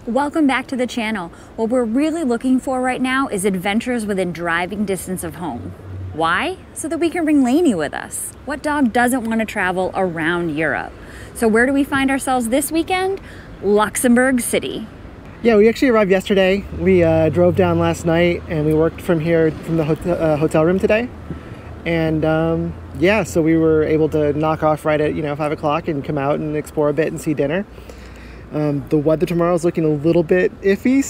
Welcome back to the channel. What we're really looking for right now is adventures within driving distance of home. Why? So that we can bring Lainey with us. What dog doesn't want to travel around Europe? So where do we find ourselves this weekend? Luxembourg City. Yeah, we actually arrived yesterday. We drove down last night and we worked from here, from the hotel room today. And yeah, so we were able to knock off right at 5 o'clock and come out and explore a bit and see dinner. The weather tomorrow is looking a little bit iffy,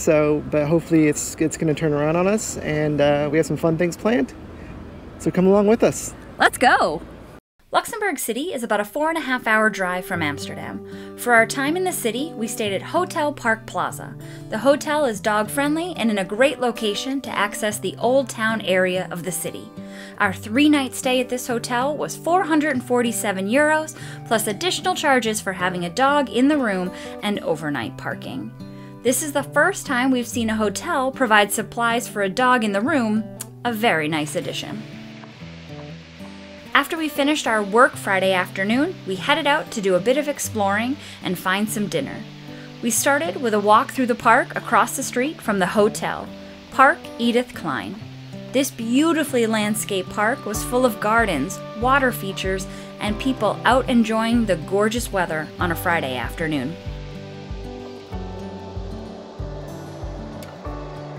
but hopefully it's going to turn around on us, and we have some fun things planned. So come along with us. Let's go! Luxembourg City is about a 4.5-hour drive from Amsterdam. For our time in the city, we stayed at Hotel Parc Plaza. The hotel is dog-friendly and in a great location to access the Old Town area of the city. Our 3-night stay at this hotel was €447, plus additional charges for having a dog in the room and overnight parking. This is the first time we've seen a hotel provide supplies for a dog in the room, a very nice addition. After we finished our work Friday afternoon, we headed out to do a bit of exploring and find some dinner. We started with a walk through the park across the street from the hotel, Parc Edith Klein. This beautifully landscaped park was full of gardens, water features, and people out enjoying the gorgeous weather on a Friday afternoon.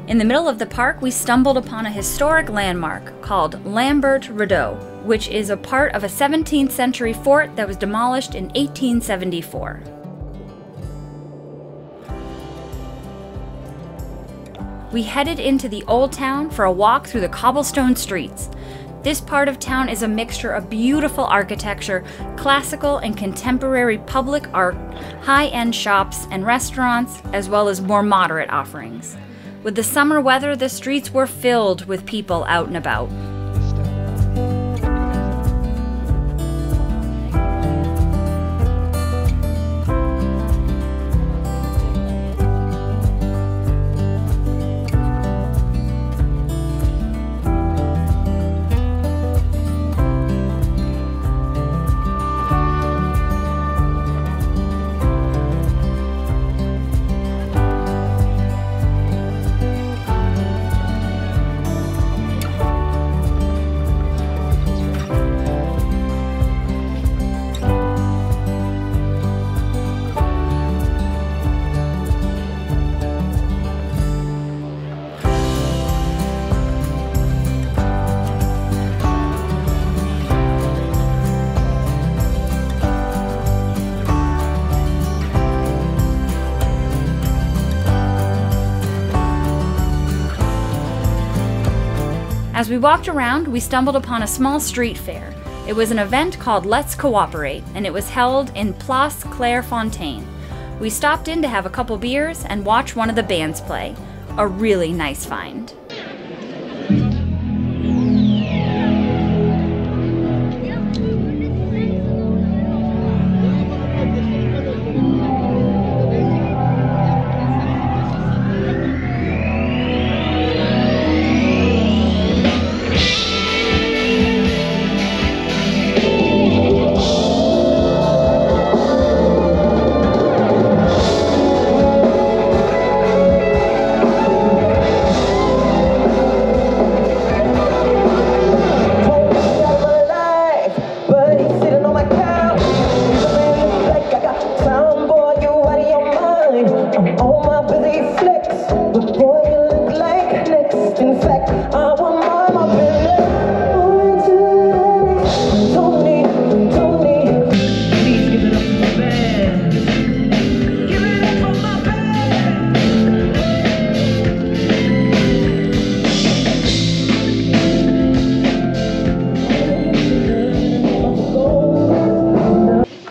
In the middle of the park, we stumbled upon a historic landmark called Lambert Redoubt, which is a part of a 17th century fort that was demolished in 1874. We headed into the Old Town for a walk through the cobblestone streets. This part of town is a mixture of beautiful architecture, classical and contemporary public art, high-end shops and restaurants, as well as more moderate offerings. With the summer weather, the streets were filled with people out and about. As we walked around, we stumbled upon a small street fair. It was an event called Let's Cooperate, and it was held in Place Clairefontaine. We stopped in to have a couple beers and watch one of the bands play. A really nice find.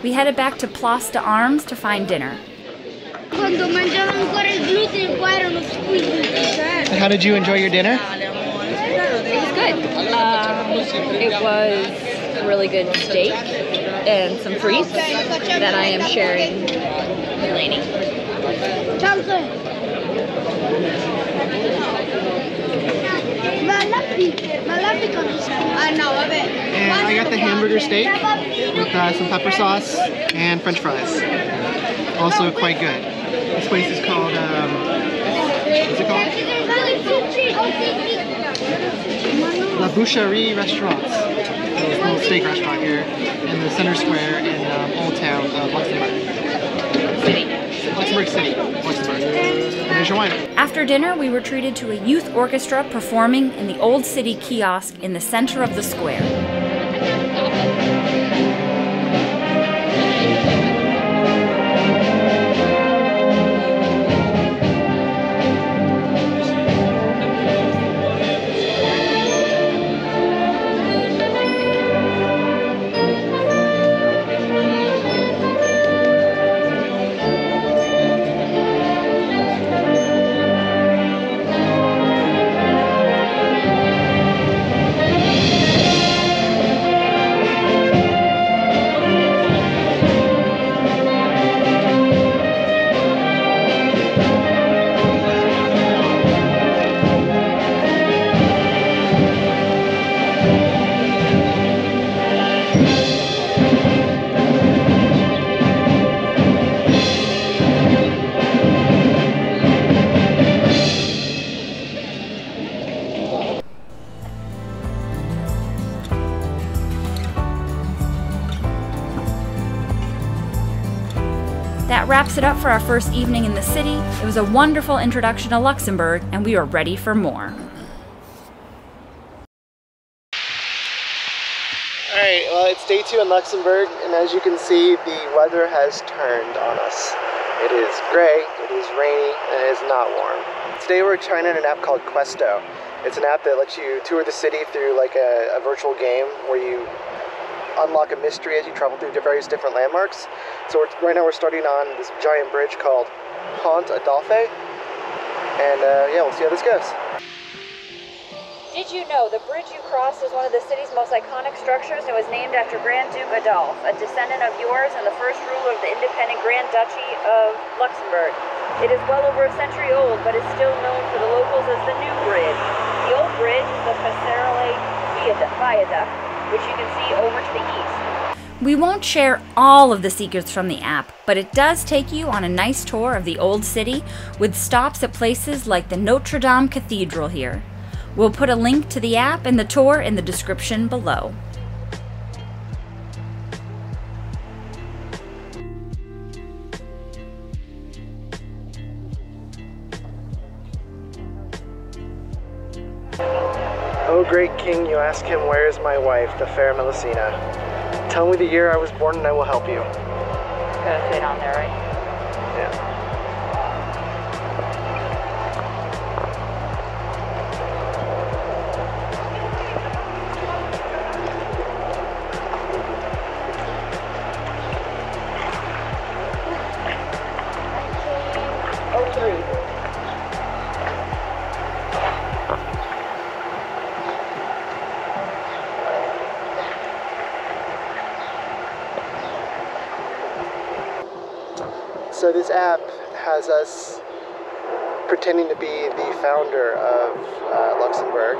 We headed back to Place d'Armes to find dinner. How did you enjoy your dinner? It was good. It was a really good steak and some frites that I am sharing with Lainey. And I got the hamburger steak with some pepper sauce and french fries. Also quite good. This place is called What's it called? La Boucherie restaurant. It's a little steak restaurant here in the center square in Old Town of Luxembourg. Luxembourg City. Luxembourg. And there's your wine. After dinner, we were treated to a youth orchestra performing in the Old City kiosk in the center of the square. That wraps it up for our first evening in the city. It was a wonderful introduction to Luxembourg, and we are ready for more. Alright, well, it's day 2 in Luxembourg, and as you can see, the weather has turned on us. It is gray, it is rainy, and it is not warm. Today we're trying out an app called Questo. It's an app that lets you tour the city through like a virtual game where you unlock a mystery as you travel through various different landmarks. So right now we're starting on this giant bridge called Haute Adolphe, and yeah, we'll see how this goes. Did you know the bridge you crossed is one of the city's most iconic structures and was named after Grand Duke Adolphe, a descendant of yours and the first ruler of the independent Grand Duchy of Luxembourg. It is well over a century old, but is still known to the locals as the New Bridge. The old bridge is the Phaffenthal Viaduct, which you can see over to the east. We won't share all of the secrets from the app, but it does take you on a nice tour of the old city with stops at places like the Notre Dame Cathedral here. We'll put a link to the app and the tour in the description below. O great king, you ask him, where is my wife, the fair Melusina? Tell me the year I was born and I will help you. Gotta fit on there, right? Yeah. So this app has us pretending to be the founder of Luxembourg.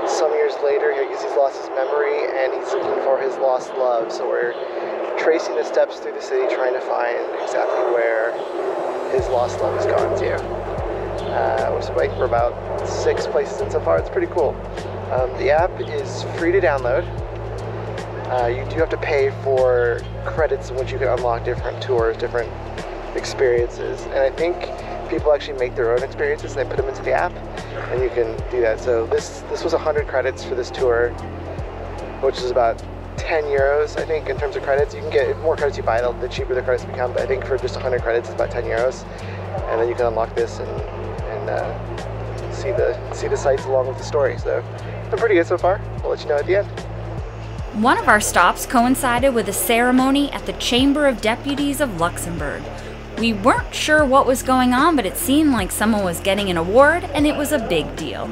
Some years later, he's lost his memory and he's looking for his lost love. So we're tracing the steps through the city, trying to find exactly where his lost love has gone to. We're about 6 places in so far. It's pretty cool. The app is free to download. You do have to pay for credits in which you can unlock different tours, different experiences, and I think people actually make their own experiences and they put them into the app, and you can do that. So this was 100 credits for this tour, which is about 10 euros, I think, in terms of credits. You can get more credits you buy, the cheaper the credits become, but I think for just 100 credits it's about 10 euros, and then you can unlock this and see the sights along with the story. So it's been pretty good so far. We'll let you know at the end. One of our stops coincided with a ceremony at the Chamber of Deputies of Luxembourg. We weren't sure what was going on, but it seemed like someone was getting an award, and it was a big deal.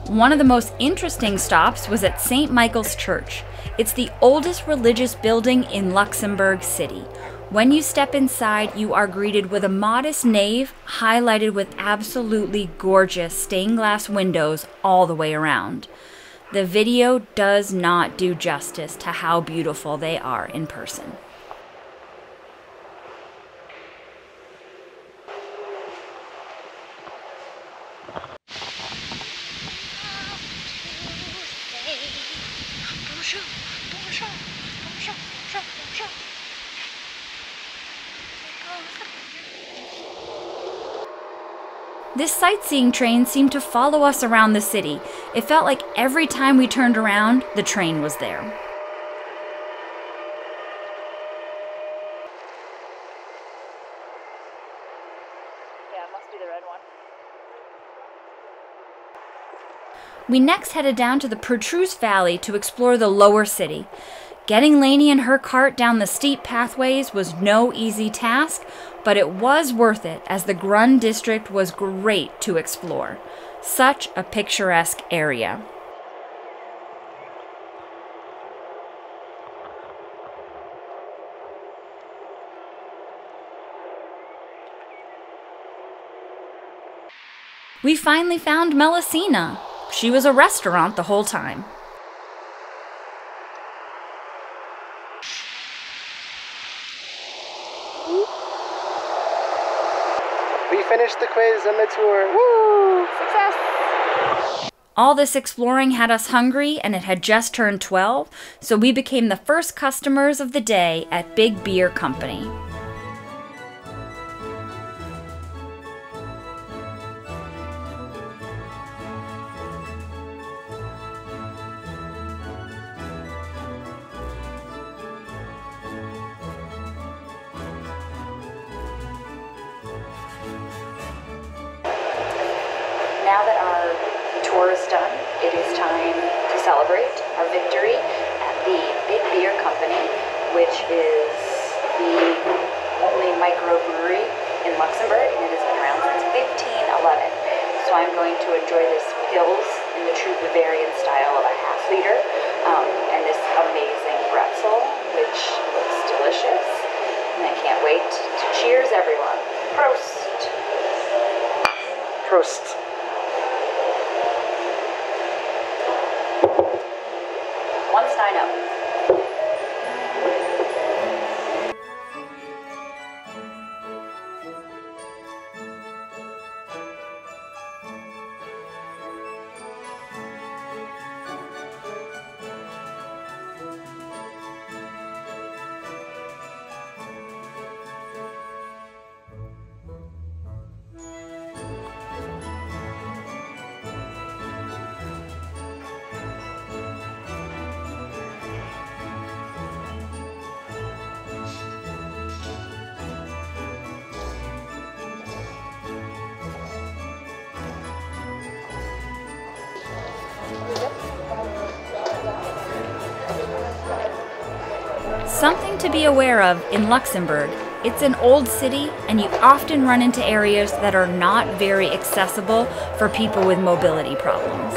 One of the most interesting stops was at St. Michael's Church. It's the oldest religious building in Luxembourg City. When you step inside, you are greeted with a modest nave highlighted with absolutely gorgeous stained glass windows all the way around. The video does not do justice to how beautiful they are in person. This sightseeing train seemed to follow us around the city. It felt like every time we turned around, the train was there. Yeah, it must be the red one. We next headed down to the Pertruse Valley to explore the lower city. Getting Lainey and her cart down the steep pathways was no easy task, but it was worth it as the Grun district was great to explore. Such a picturesque area. We finally found Melusina. She was a restaurant the whole time. We finished the quiz and the tour. Woo! Success! All this exploring had us hungry, and it had just turned 12, so we became the first customers of the day at Big Beer Company. Now that our tour is done, it is time to celebrate our victory at the Big Beer Company, which is the only microbrewery in Luxembourg, and it has been around since 1511. So I'm going to enjoy this Pils in the true Bavarian style of a half liter, and this amazing pretzel, which looks delicious. And I can't wait to cheers, everyone. Prost! Prost. One stein up. Something to be aware of in Luxembourg. It's an old city, and you often run into areas that are not very accessible for people with mobility problems.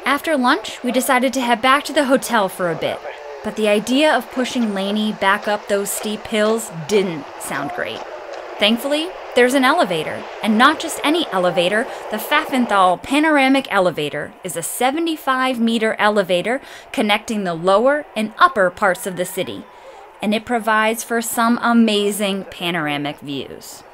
After lunch, we decided to head back to the hotel for a bit. But the idea of pushing Lainey back up those steep hills didn't sound great. Thankfully, there's an elevator, and not just any elevator. The Phaffenthal Panoramic Elevator is a 75-meter elevator connecting the lower and upper parts of the city, and it provides for some amazing panoramic views.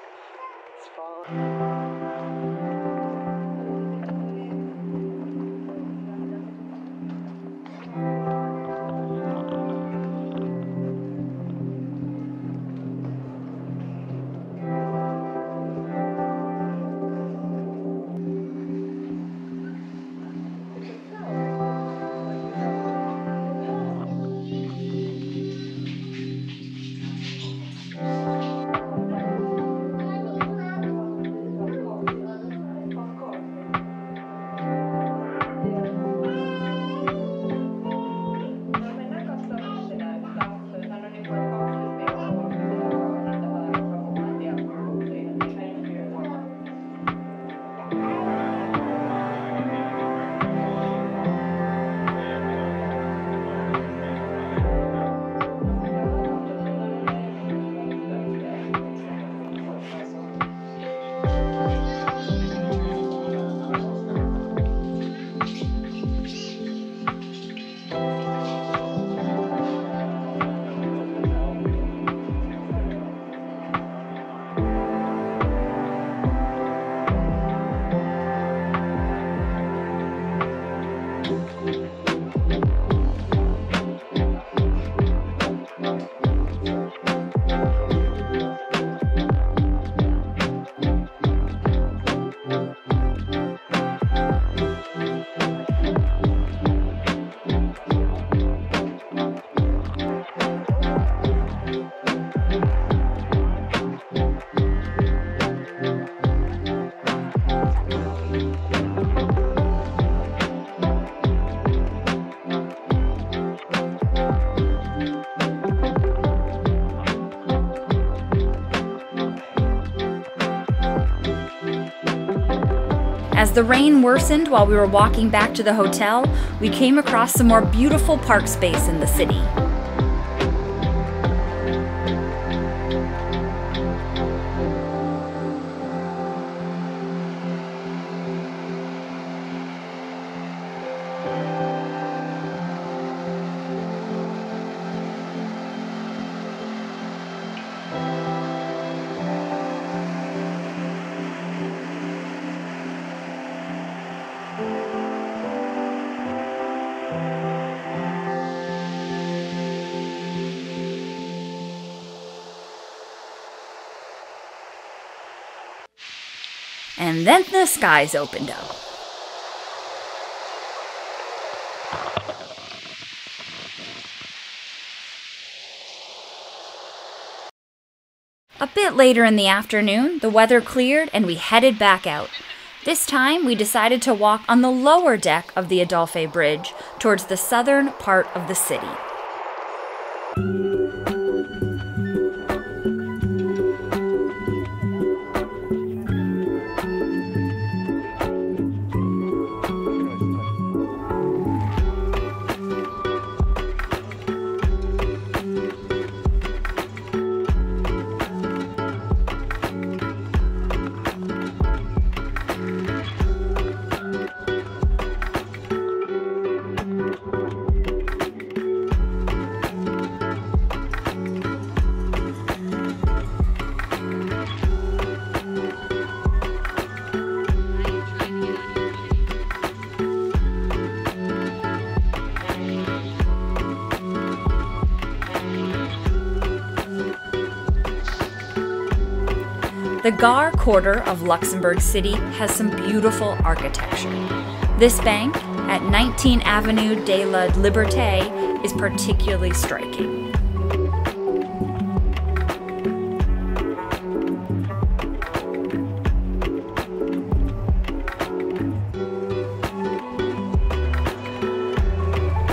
As the rain worsened while we were walking back to the hotel, we came across some more beautiful park space in the city. And then the skies opened up. A bit later in the afternoon, the weather cleared and we headed back out. This time, we decided to walk on the lower deck of the Adolphe Bridge towards the southern part of the city. The Gare quarter of Luxembourg City has some beautiful architecture. This bank at 19 Avenue de la Liberté is particularly striking.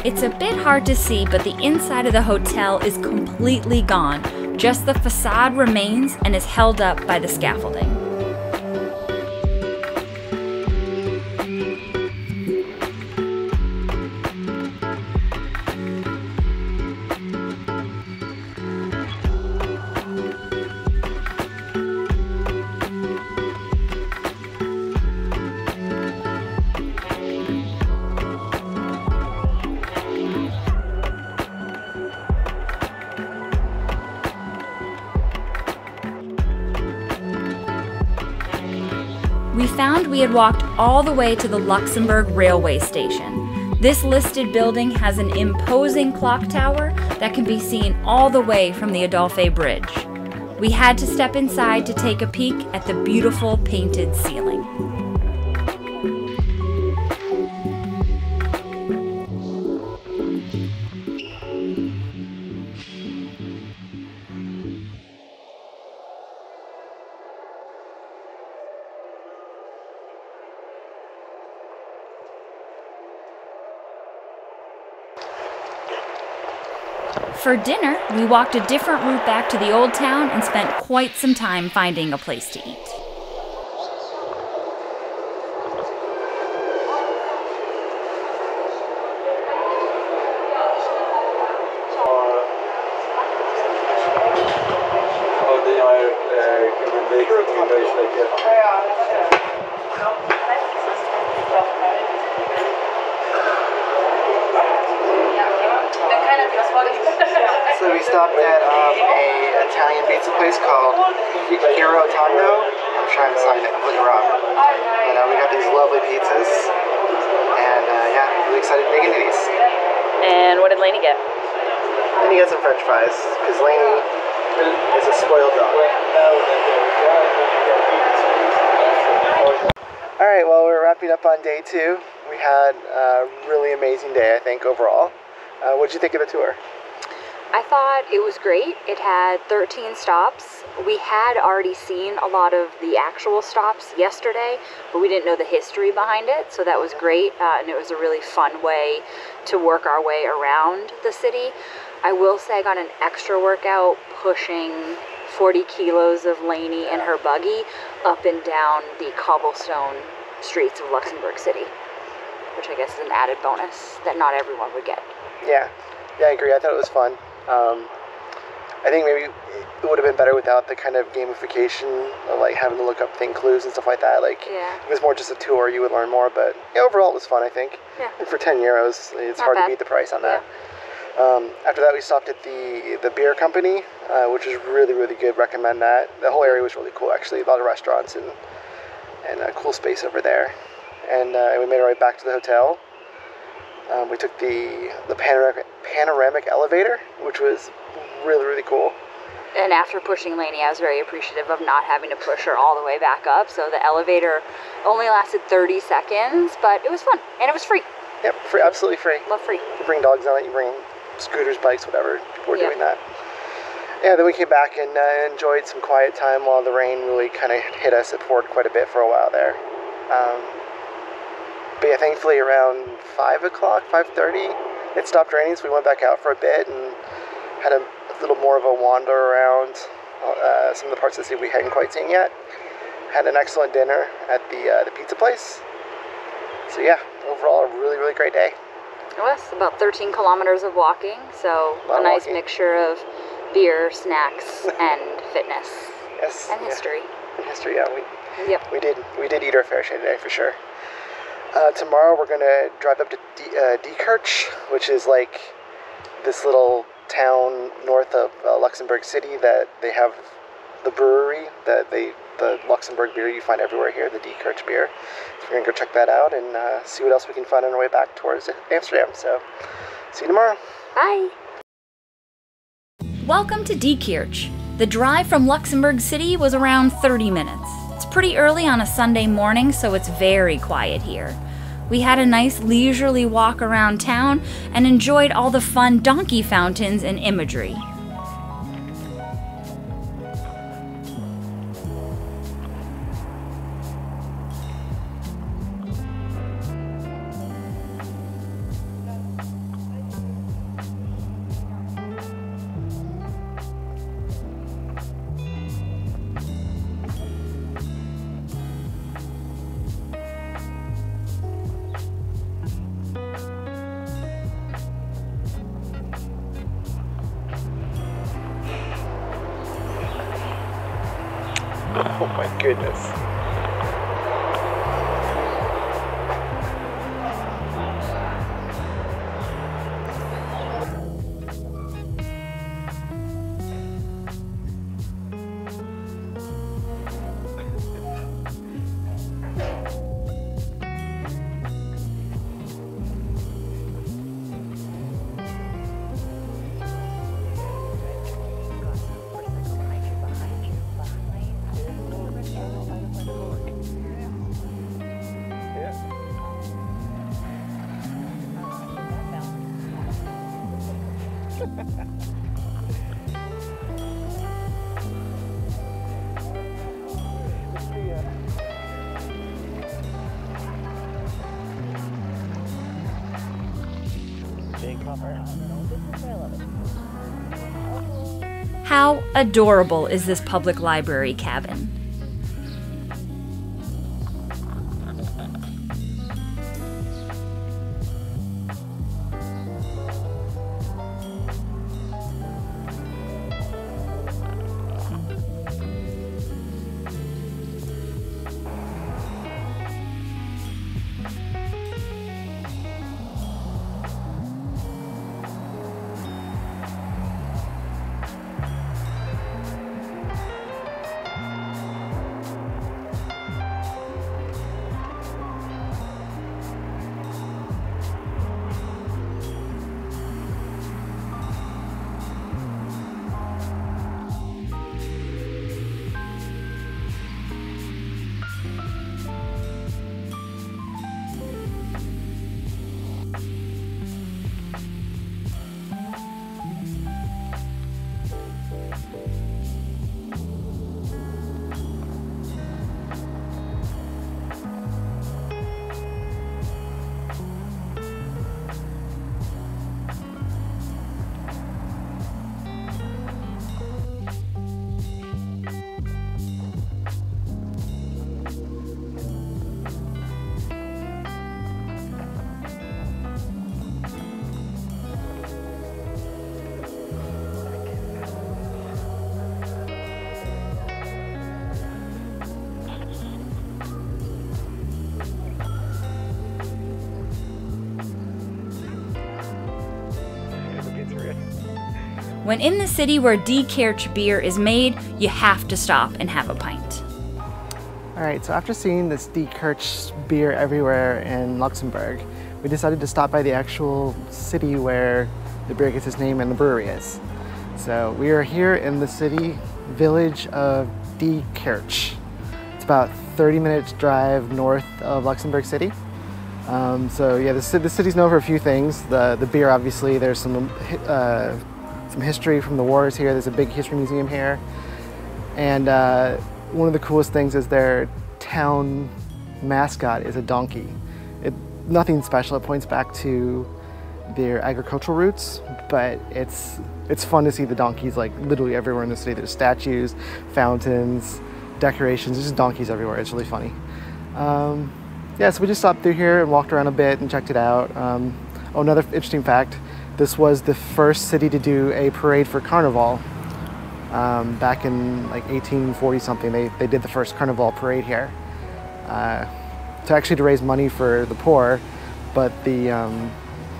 It's a bit hard to see, but the inside of the hotel is completely gone. Just the facade remains and is held up by the scaffolding. We found we had walked all the way to the Luxembourg railway station. This listed building has an imposing clock tower that can be seen all the way from the Adolphe Bridge. We had to step inside to take a peek at the beautiful painted ceiling. For dinner, we walked a different route back to the old town and spent quite some time finding a place to eat. So we stopped at a Italian pizza place called Girotondo. I'm trying to sign it completely wrong. But we got these lovely pizzas. And yeah, really excited to dig into these. And what did Lainey get? Lainey got some french fries, because Lainey is a spoiled dog. Alright, well, we're wrapping up on day 2. We had a really amazing day, I think, overall. What did you think of the tour? I thought it was great. It had 13 stops. We had already seen a lot of the actual stops yesterday, but we didn't know the history behind it, so that was great, and it was a really fun way to work our way around the city. I will say I got an extra workout pushing 40 kilos of Lainey in her buggy up and down the cobblestone streets of Luxembourg City, which I guess is an added bonus that not everyone would get. Yeah, I agree. I thought it was fun. I think maybe it would have been better without the kind of gamification of like having to look up thing clues and stuff like that. Like, it was more just a tour, you would learn more, but yeah, overall it was fun, I think. Yeah. And for €10, it's Not hard bad. to beat the price on that. After that, we stopped at the beer company, which is really, really good. Recommend that. The whole area was really cool, actually. A lot of restaurants and a cool space over there. And we made our way back to the hotel. We took the panoramic elevator, which was really, really cool. And after pushing Lainey, I was very appreciative of not having to push her all the way back up. So the elevator only lasted 30 seconds, but it was fun. And it was free. Yep, free, absolutely free. Love free. You bring dogs on it, you bring scooters, bikes, whatever. People were doing that. Yeah, then we came back and enjoyed some quiet time while the rain really kind of hit us. It poured quite a bit for a while there. But yeah, thankfully around 5 o'clock, 5:30, it stopped raining, so we went back out for a bit and had a little more of a wander around some of the parts of the city we hadn't quite seen yet. Had an excellent dinner at the pizza place. So yeah, overall a really, really great day. It was about 13 kilometers of walking, so a nice mixture of beer, snacks, and fitness. Yes. And history. And history, yeah. We did eat our fair share today for sure. Tomorrow we're gonna drive up to Diekirch, which is like this little town north of Luxembourg City that they have the brewery the Luxembourg beer you find everywhere here, the Diekirch beer. So we're gonna go check that out and see what else we can find on our way back towards Amsterdam. So see you tomorrow. Bye. Welcome to Diekirch. The drive from Luxembourg City was around 30 minutes. It's pretty early on a Sunday morning, so it's very quiet here. We had a nice leisurely walk around town and enjoyed all the fun donkey fountains and imagery. Oh my goodness. How adorable is this public library cabin? When in the city where Diekirch beer is made, you have to stop and have a pint. All right, so after seeing this Diekirch beer everywhere in Luxembourg, we decided to stop by the actual city where the beer gets its name and the brewery is. So we are here in the city village of Diekirch. It's about 30 minutes drive north of Luxembourg City. So yeah, the city's known for a few things. The beer, obviously, there's some history from the wars here. There's a big history museum here. And one of the coolest things is their town mascot is a donkey. Nothing special, it points back to their agricultural roots, but it's fun to see the donkeys like literally everywhere in the city. There's statues, fountains, decorations, there's just donkeys everywhere. It's really funny. Yeah, so we just stopped through here and walked around a bit and checked it out. Another interesting fact, this was the first city to do a parade for Carnival. Back in like 1840 something, they did the first Carnival parade here. To raise money for the poor, but the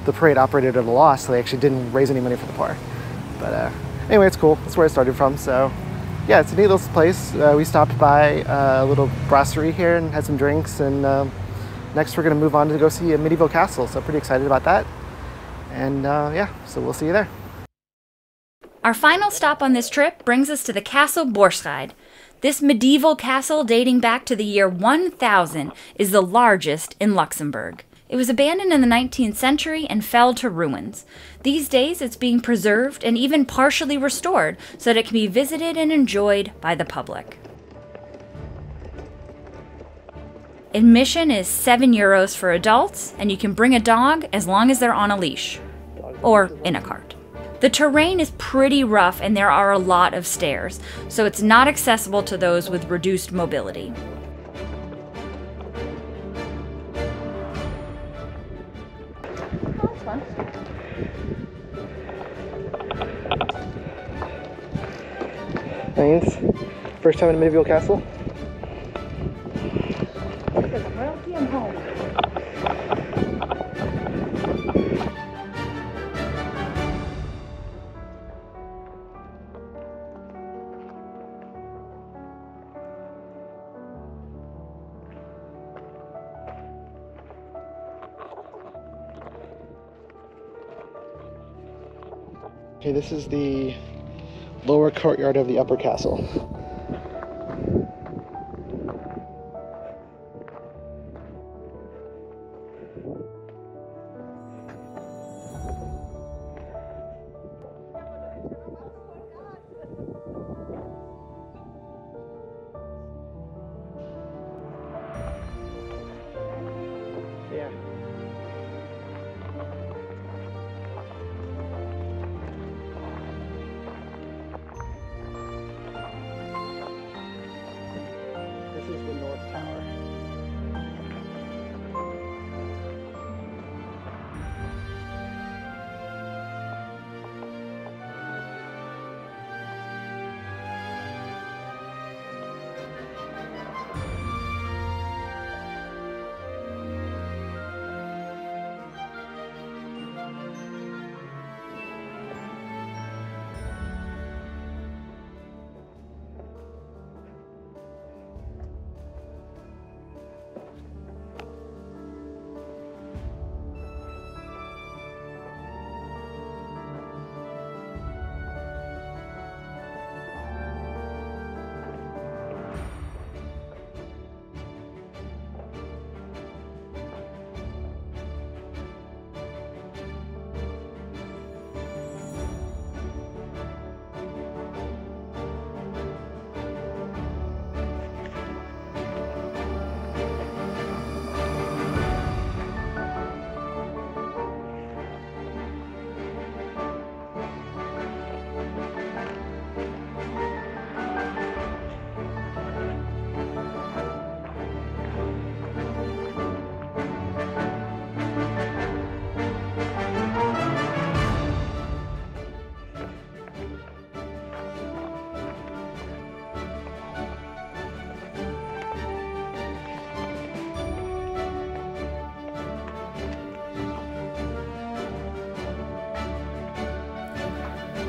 parade operated at a loss, so they actually didn't raise any money for the poor. But anyway, it's cool. That's where I started from. So yeah, it's a neat little place. We stopped by a little brasserie here and had some drinks, and next we're going to move on to go see a medieval castle. So pretty excited about that. And yeah, so we'll see you there. Our final stop on this trip brings us to the castle Bourschied. This medieval castle dating back to the year 1000 is the largest in Luxembourg. It was abandoned in the 19th century and fell to ruins. These days it's being preserved and even partially restored so that it can be visited and enjoyed by the public. Admission is €7 for adults, and you can bring a dog as long as they're on a leash or in a cart. The terrain is pretty rough and there are a lot of stairs, so it's not accessible to those with reduced mobility. That's fun. Thanks. First time in a medieval castle? I'm home. Okay, this is the lower courtyard of the upper castle. Yeah. This is the North Tower.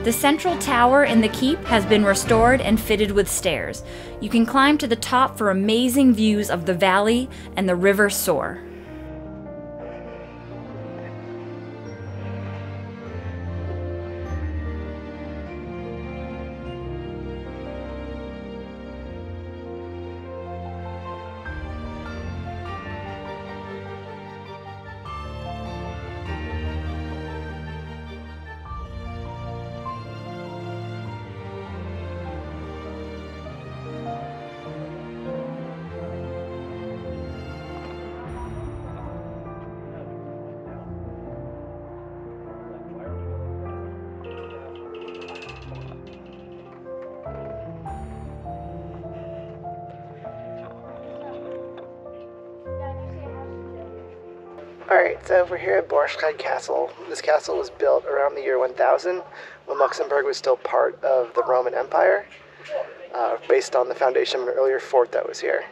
The central tower in the keep has been restored and fitted with stairs. You can climb to the top for amazing views of the valley and the river Soar. Alright, so we're here at Bourschied Castle. This castle was built around the year 1000 when Luxembourg was still part of the Roman Empire, based on the foundation of an earlier fort that was here.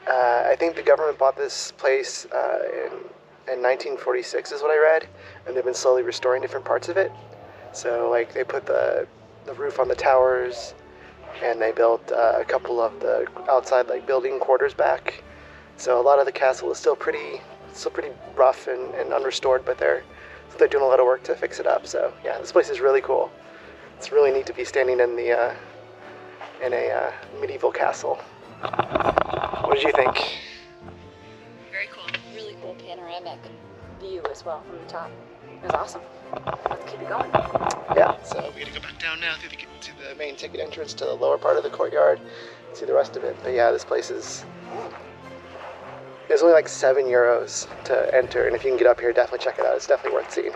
I think the government bought this place in 1946 is what I read, and they've been slowly restoring different parts of it. So like they put the roof on the towers, and they built a couple of the outside like building quarters back. So a lot of the castle is still pretty rough and unrestored, but they're doing a lot of work to fix it up. So yeah, this place is really cool. It's really neat to be standing in a medieval castle. What did you think? Very cool. Really cool panoramic view as well from the top. It was awesome. Let's keep it going. Yeah, so we're gonna go back down now to the main ticket entrance to the lower part of the courtyard, see the rest of it. But yeah, this place is. It's only like €7 to enter, and if you can get up here, definitely check it out. It's definitely worth seeing.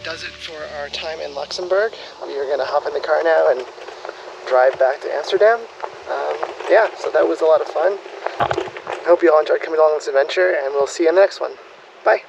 Does it for our time in Luxembourg. We are going to hop in the car now and drive back to Amsterdam. Yeah, so that was a lot of fun. I hope you all enjoyed coming along on this adventure, and we'll see you in the next one. Bye!